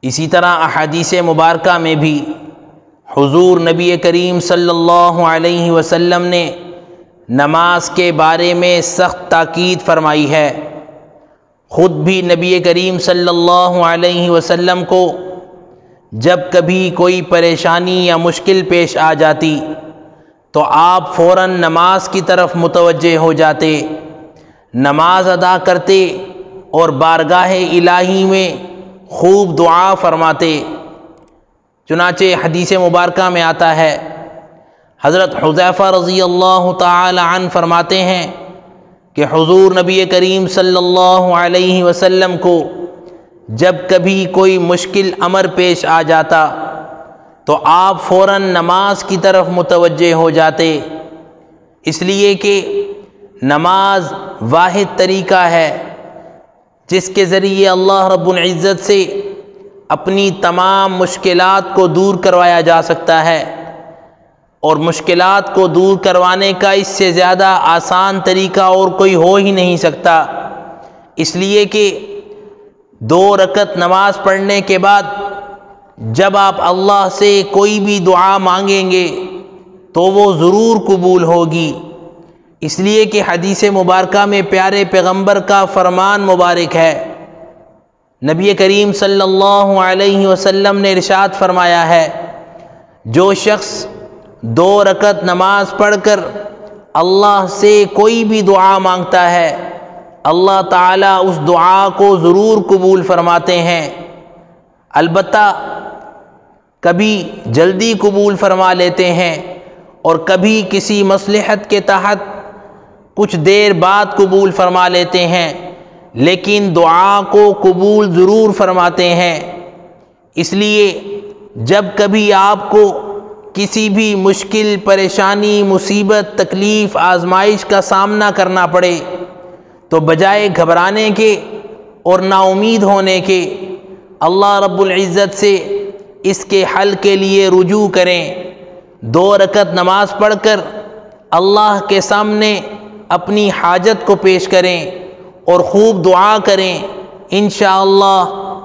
اسی طرح احادیث مبارکہ میں بھی حضور نبی کریم صلی اللہ علیہ وسلم نے نماز کے بارے میں سخت تاکید فرمائی ہے۔ خود بھی نبی کریم صلی اللہ علیہ وسلم کو جب کبھی کوئی پریشانی یا مشکل پیش آ جاتی تو آپ فوراً نماز کی طرف متوجہ ہو جاتے، نماز ادا کرتے اور بارگاہ الہی میں خوب دعا فرماتے۔ چنانچہ حدیث مبارکہ میں آتا ہے، حضرت حذیفہ رضی اللہ تعالی عنہ فرماتے ہیں کہ حضور نبی کریم صلی اللہ علیہ وسلم کو جب کبھی کوئی مشکل امر پیش آ جاتا تو آپ فوراً نماز کی طرف متوجہ ہو جاتے، اس لیے کہ نماز واحد طریقہ ہے جس کے ذریعے اللہ رب العزت سے اپنی تمام مشکلات کو دور کروایا جا سکتا ہے، اور مشکلات کو دور کروانے کا اس سے زیادہ آسان طریقہ اور کوئی ہو ہی نہیں سکتا۔ اس لیے کہ 2 رکعت نماز پڑھنے کے بعد جب آپ اللہ سے کوئی بھی دعا مانگیں گے تو وہ ضرور قبول ہوگی، اس لیے کہ حدیث مبارکہ میں پیارے پیغمبر کا فرمان مبارک ہے۔ نبی کریم صلی اللہ علیہ وسلم نے ارشاد فرمایا ہے، جو شخص 2 رکعت نماز پڑھ کر اللہ سے کوئی بھی دعا مانگتا ہے، اللہ تعالیٰ اس دعا کو ضرور قبول فرماتے ہیں۔ البتہ کبھی جلدی قبول فرما لیتے ہیں اور کبھی کسی مصلحت کے تحت کچھ دیر بعد قبول فرما لیتے ہیں، لیکن دعا کو قبول ضرور فرماتے ہیں۔ اس لیے جب کبھی آپ کو کسی بھی مشکل، پریشانی، مصیبت، تکلیف، آزمائش کا سامنا کرنا پڑے تو بجائے گھبرانے کے اور نا امید ہونے کے اللہ رب العزت سے اس کے حل کے لیے رجوع کریں، 2 رکعت نماز پڑھ کر اللہ کے سامنے اپنی حاجت کو پیش کریں اور خوب دعا کریں، انشاءاللہ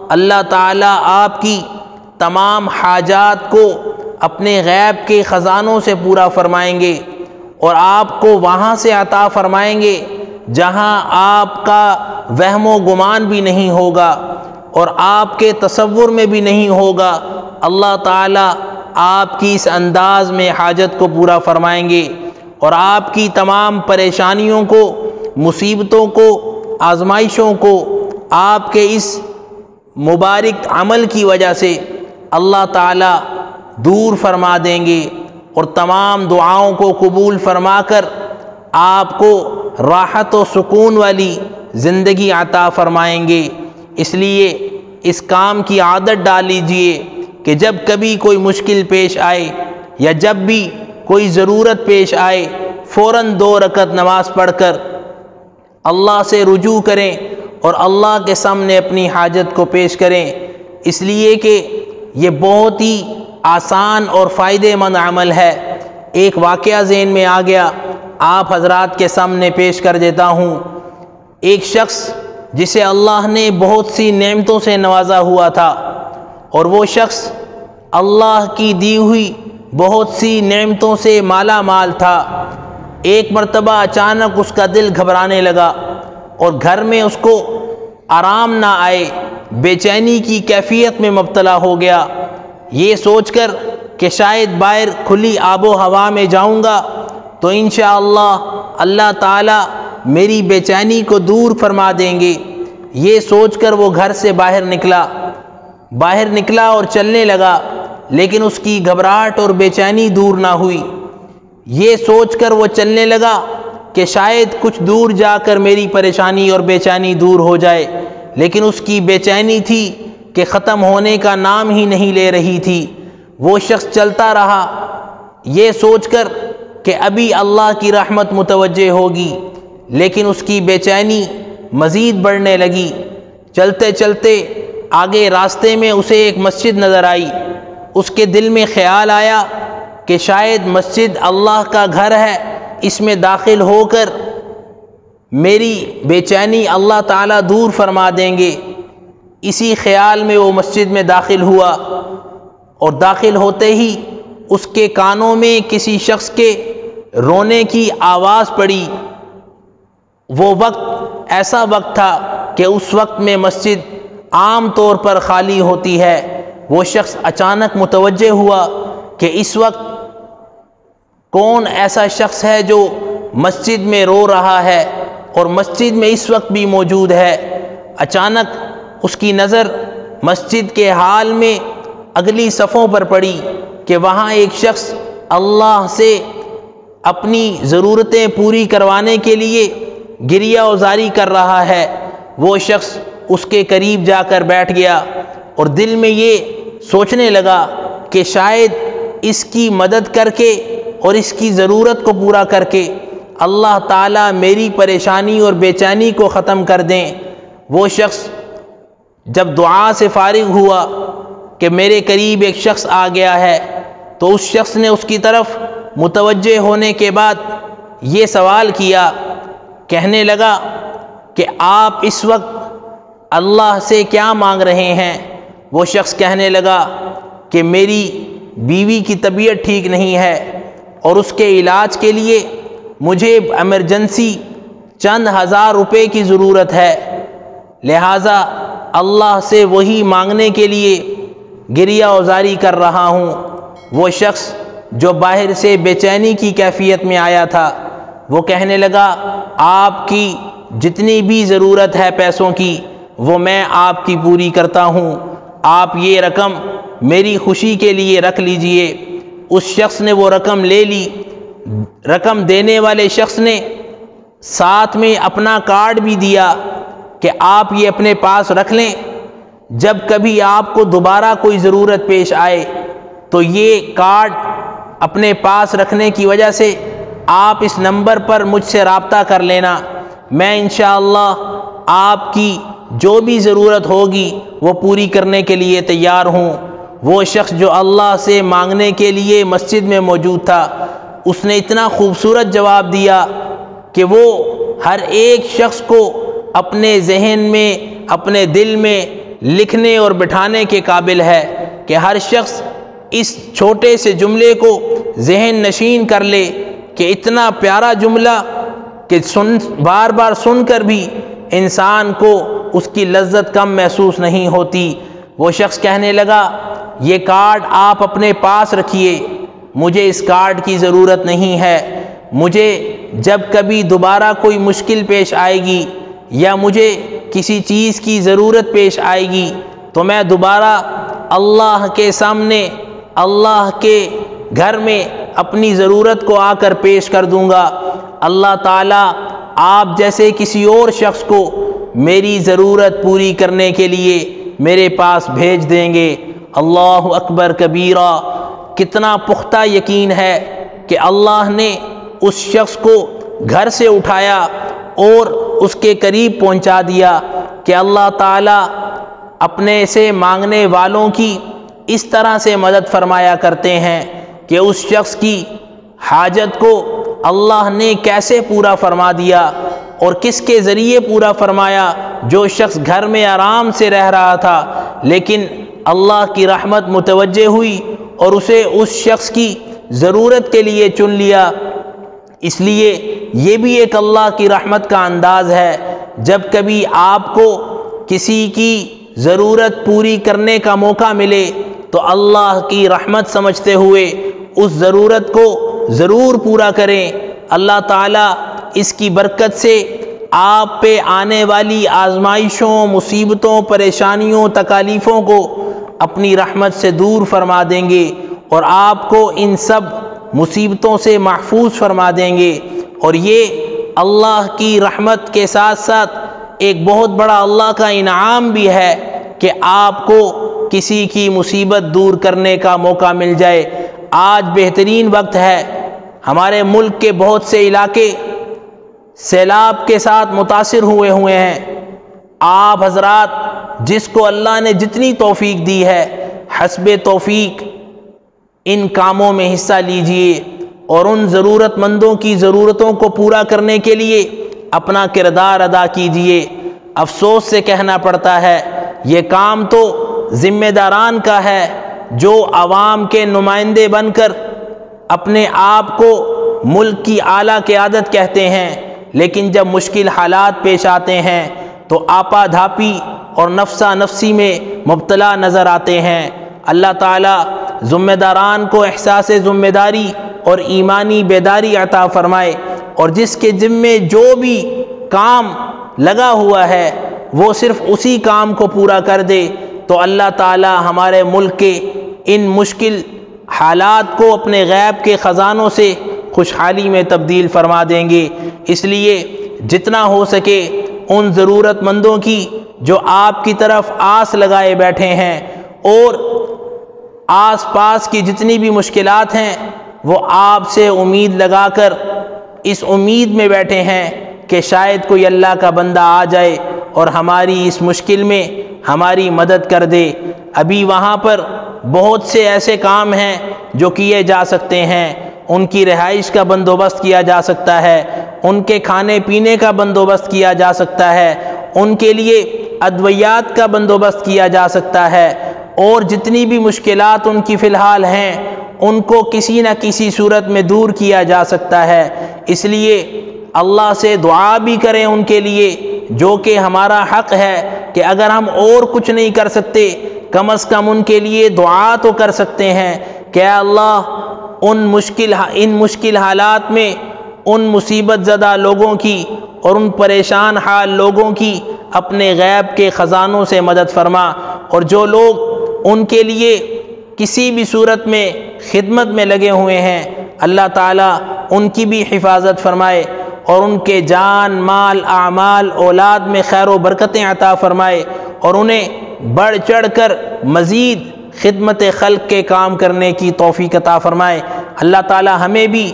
اللہ تعالیٰ آپ کی تمام حاجات کو اپنے غیب کے خزانوں سے پورا فرمائیں گے اور آپ کو وہاں سے عطا فرمائیں گے جہاں آپ کا وہم و گمان بھی نہیں ہوگا اور آپ کے تصور میں بھی نہیں ہوگا۔ اللہ تعالیٰ آپ کی اس انداز میں حاجت کو پورا فرمائیں گے اور آپ کی تمام پریشانیوں کو، مصیبتوں کو، آزمائشوں کو آپ کے اس مبارک عمل کی وجہ سے اللہ تعالیٰ دور فرما دیں گے اور تمام دعاؤں کو قبول فرما کر آپ کو راحت و سکون والی زندگی عطا فرمائیں گے۔ اس لیے اس کام کی عادت ڈال لیجئے کہ جب کبھی کوئی مشکل پیش آئے یا جب بھی کوئی ضرورت پیش آئے فوراً 2 رکعت نماز پڑھ کر اللہ سے رجوع کریں اور اللہ کے سامنے اپنی حاجت کو پیش کریں، اس لیے کہ یہ بہت ہی آسان اور فائدہ مند عمل ہے۔ ایک واقعہ ذہن میں آ گیا، آپ حضرات کے سامنے پیش کر دیتا ہوں۔ ایک شخص جسے اللہ نے بہت سی نعمتوں سے نوازا ہوا تھا اور وہ شخص اللہ کی دی ہوئی بہت سی نعمتوں سے مالا مال تھا۔ ایک مرتبہ اچانک اس کا دل گھبرانے لگا اور گھر میں اس کو آرام نہ آئے، بے چینی کی کیفیت میں مبتلا ہو گیا۔ یہ سوچ کر کہ شاید باہر کھلی آب و ہوا میں جاؤں گا تو انشاءاللہ اللہ تعالی میری بے چینی کو دور فرما دیں گے، یہ سوچ کر وہ گھر سے باہر نکلا اور چلنے لگا، لیکن اس کی گھبراہٹ اور بے چینی دور نہ ہوئی۔ یہ سوچ کر وہ چلنے لگا کہ شاید کچھ دور جا کر میری پریشانی اور بے چینی دور ہو جائے، لیکن اس کی بے چینی تھی کہ ختم ہونے کا نام ہی نہیں لے رہی تھی۔ وہ شخص چلتا رہا یہ سوچ کر کہ ابھی اللہ کی رحمت متوجہ ہوگی، لیکن اس کی بے چینی مزید بڑھنے لگی۔ چلتے چلتے آگے راستے میں اسے ایک مسجد نظر آئی۔ اس کے دل میں خیال آیا کہ شاید مسجد اللہ کا گھر ہے، اس میں داخل ہو کر میری بے چینی اللہ تعالیٰ دور فرما دیں گے۔ اسی خیال میں وہ مسجد میں داخل ہوا، اور داخل ہوتے ہی اس کے کانوں میں کسی شخص کے رونے کی آواز پڑی۔ وہ وقت ایسا وقت تھا کہ اس وقت میں مسجد عام طور پر خالی ہوتی ہے۔ وہ شخص اچانک متوجہ ہوا کہ اس وقت کون ایسا شخص ہے جو مسجد میں رو رہا ہے اور مسجد میں اس وقت بھی موجود ہے۔ اچانک اس کی نظر مسجد کے حال میں اگلی صفوں پر پڑی کہ وہاں ایک شخص اللہ سے اپنی ضرورتیں پوری کروانے کے لیے گریہ وزاری کر رہا ہے۔ وہ شخص اس کے قریب جا کر بیٹھ گیا اور دل میں یہ سوچنے لگا کہ شاید اس کی مدد کر کے اور اس کی ضرورت کو پورا کر کے اللہ تعالیٰ میری پریشانی اور بے چینی کو ختم کر دیں۔ وہ شخص جب دعا سے فارغ ہوا کہ میرے قریب ایک شخص آ گیا ہے، تو اس شخص نے اس کی طرف متوجہ ہونے کے بعد یہ سوال کیا، کہنے لگا کہ آپ اس وقت اللہ سے کیا مانگ رہے ہیں؟ وہ شخص کہنے لگا کہ میری بیوی کی طبیعت ٹھیک نہیں ہے اور اس کے علاج کے لیے مجھے ایمرجنسی چند ہزار روپے کی ضرورت ہے، لہٰذا اللہ سے وہی مانگنے کے لیے گریہ وزاری کر رہا ہوں۔ وہ شخص جو باہر سے بے چینی کی کیفیت میں آیا تھا، وہ کہنے لگا آپ کی جتنی بھی ضرورت ہے پیسوں کی وہ میں آپ کی پوری کرتا ہوں، آپ یہ رقم میری خوشی کے لیے رکھ لیجئے۔ اس شخص نے وہ رقم لے لی۔ رقم دینے والے شخص نے ساتھ میں اپنا کارڈ بھی دیا کہ آپ یہ اپنے پاس رکھ لیں، جب کبھی آپ کو دوبارہ کوئی ضرورت پیش آئے تو یہ کارڈ اپنے پاس رکھنے کی وجہ سے آپ اس نمبر پر مجھ سے رابطہ کر لینا، میں انشاءاللہ آپ کی جو بھی ضرورت ہوگی وہ پوری کرنے کے لیے تیار ہوں۔ وہ شخص جو اللہ سے مانگنے کے لیے مسجد میں موجود تھا، اس نے اتنا خوبصورت جواب دیا کہ وہ ہر ایک شخص کو اپنے ذہن میں، اپنے دل میں لکھنے اور بٹھانے کے قابل ہے کہ ہر شخص اس چھوٹے سے جملے کو ذہن نشین کر لے کہ اتنا پیارا جملہ کہ بار بار سن کر بھی انسان کو اس کی لذت کم محسوس نہیں ہوتی۔ وہ شخص کہنے لگا یہ کارڈ آپ اپنے پاس رکھیے، مجھے اس کارڈ کی ضرورت نہیں ہے، مجھے جب کبھی دوبارہ کوئی مشکل پیش آئے گی یا مجھے کسی چیز کی ضرورت پیش آئے گی تو میں دوبارہ اللہ کے سامنے، اللہ کے گھر میں اپنی ضرورت کو آ کر پیش کر دوں گا۔ اللہ تعالیٰ آپ جیسے کسی اور شخص کو میری ضرورت پوری کرنے کے لیے میرے پاس بھیج دیں گے۔ اللہ اکبر کبیرہ، کتنا پختہ یقین ہے کہ اللہ نے اس شخص کو گھر سے اٹھایا اور اس کے قریب پہنچا دیا کہ اللہ تعالیٰ اپنے سے مانگنے والوں کی اس طرح سے مدد فرمایا کرتے ہیں کہ اس شخص کی حاجت کو اللہ نے کیسے پورا فرما دیا اور کس کے ذریعے پورا فرمایا۔ جو شخص گھر میں آرام سے رہ رہا تھا لیکن اللہ کی رحمت متوجہ ہوئی اور اسے اس شخص کی ضرورت کے لیے چن لیا۔ اس لیے یہ بھی ایک اللہ کی رحمت کا انداز ہے، جب کبھی آپ کو کسی کی ضرورت پوری کرنے کا موقع ملے تو اللہ کی رحمت سمجھتے ہوئے اس ضرورت کو ضرور پورا کریں۔ اللہ تعالیٰ اس کی برکت سے آپ پہ آنے والی آزمائشوں، مصیبتوں، پریشانیوں، تکالیفوں کو اپنی رحمت سے دور فرما دیں گے اور آپ کو ان سب مصیبتوں سے محفوظ فرما دیں گے۔ اور یہ اللہ کی رحمت کے ساتھ ساتھ ایک بہت بڑا اللہ کا انعام بھی ہے کہ آپ کو کسی کی مصیبت دور کرنے کا موقع مل جائے۔ آج بہترین وقت ہے، ہمارے ملک کے بہت سے علاقے سیلاب کے ساتھ متاثر ہوئے ہیں۔ آپ حضرات جس کو اللہ نے جتنی توفیق دی ہے، حسب توفیق ان کاموں میں حصہ لیجئے اور ان ضرورت مندوں کی ضرورتوں کو پورا کرنے کے لیے اپنا کردار ادا کیجئے۔ افسوس سے کہنا پڑتا ہے یہ کام تو ذمہ داران کا ہے جو عوام کے نمائندے بن کر اپنے آپ کو ملک کی اعلیٰ قیادت کہتے ہیں، لیکن جب مشکل حالات پیش آتے ہیں تو آپا دھاپی اور نفسا نفسی میں مبتلا نظر آتے ہیں۔ اللہ تعالیٰ ذمہ داران کو احساس ذمہ داری اور ایمانی بیداری عطا فرمائے، اور جس کے ذمے جو بھی کام لگا ہوا ہے وہ صرف اسی کام کو پورا کر دے، تو اللہ تعالیٰ ہمارے ملک کے ان مشکل حالات کو اپنے غیب کے خزانوں سے خوشحالی میں تبدیل فرما دیں گے۔ اس لیے جتنا ہو سکے ان ضرورت مندوں کی جو آپ کی طرف آس لگائے بیٹھے ہیں، اور آس پاس کی جتنی بھی مشکلات ہیں وہ آپ سے امید لگا کر اس امید میں بیٹھے ہیں کہ شاید کوئی اللہ کا بندہ آ جائے اور ہماری اس مشکل میں ہماری مدد کر دے۔ ابھی وہاں پر بہت سے ایسے کام ہیں جو کیے جا سکتے ہیں، ان کی رہائش کا بندوبست کیا جا سکتا ہے، ان کے کھانے پینے کا بندوبست کیا جا سکتا ہے، ان کے لیے ادویات کا بندوبست کیا جا سکتا ہے، اور جتنی بھی مشکلات ان کی فی الحال ہیں ان کو کسی نہ کسی صورت میں دور کیا جا سکتا ہے۔ اس لیے اللہ سے دعا بھی کریں ان کے لیے، جو کہ ہمارا حق ہے کہ اگر ہم اور کچھ نہیں کر سکتے کم از کم ان کے لیے دعا تو کر سکتے ہیں کہ اے اللہ ان مشکل حالات میں ان مصیبت زدہ لوگوں کی اور ان پریشان حال لوگوں کی اپنے غیب کے خزانوں سے مدد فرما، اور جو لوگ ان کے لیے کسی بھی صورت میں خدمت میں لگے ہوئے ہیں اللہ تعالیٰ ان کی بھی حفاظت فرمائے، اور ان کے جان مال اعمال اولاد میں خیر و برکتیں عطا فرمائے، اور انہیں بڑھ چڑھ کر مزید خدمت خلق کے کام کرنے کی توفیق عطا فرمائے۔ اللہ تعالیٰ ہمیں بھی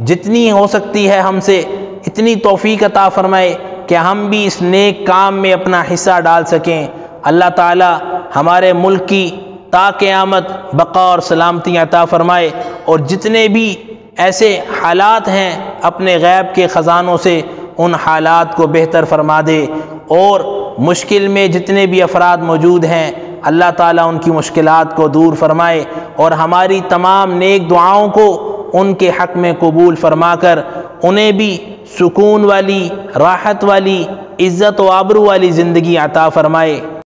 جتنی ہو سکتی ہے ہم سے اتنی توفیق عطا فرمائے کہ ہم بھی اس نیک کام میں اپنا حصہ ڈال سکیں۔ اللہ تعالیٰ ہمارے ملک کی تا قیامت بقا اور سلامتی عطا فرمائے، اور جتنے بھی ایسے حالات ہیں اپنے غیب کے خزانوں سے ان حالات کو بہتر فرما دے، اور مشکل میں جتنے بھی افراد موجود ہیں اللہ تعالیٰ ان کی مشکلات کو دور فرمائے، اور ہماری تمام نیک دعاؤں کو ان کے حق میں قبول فرما کر انہیں بھی سکون والی، راحت والی، عزت و آبرو والی زندگی عطا فرمائے۔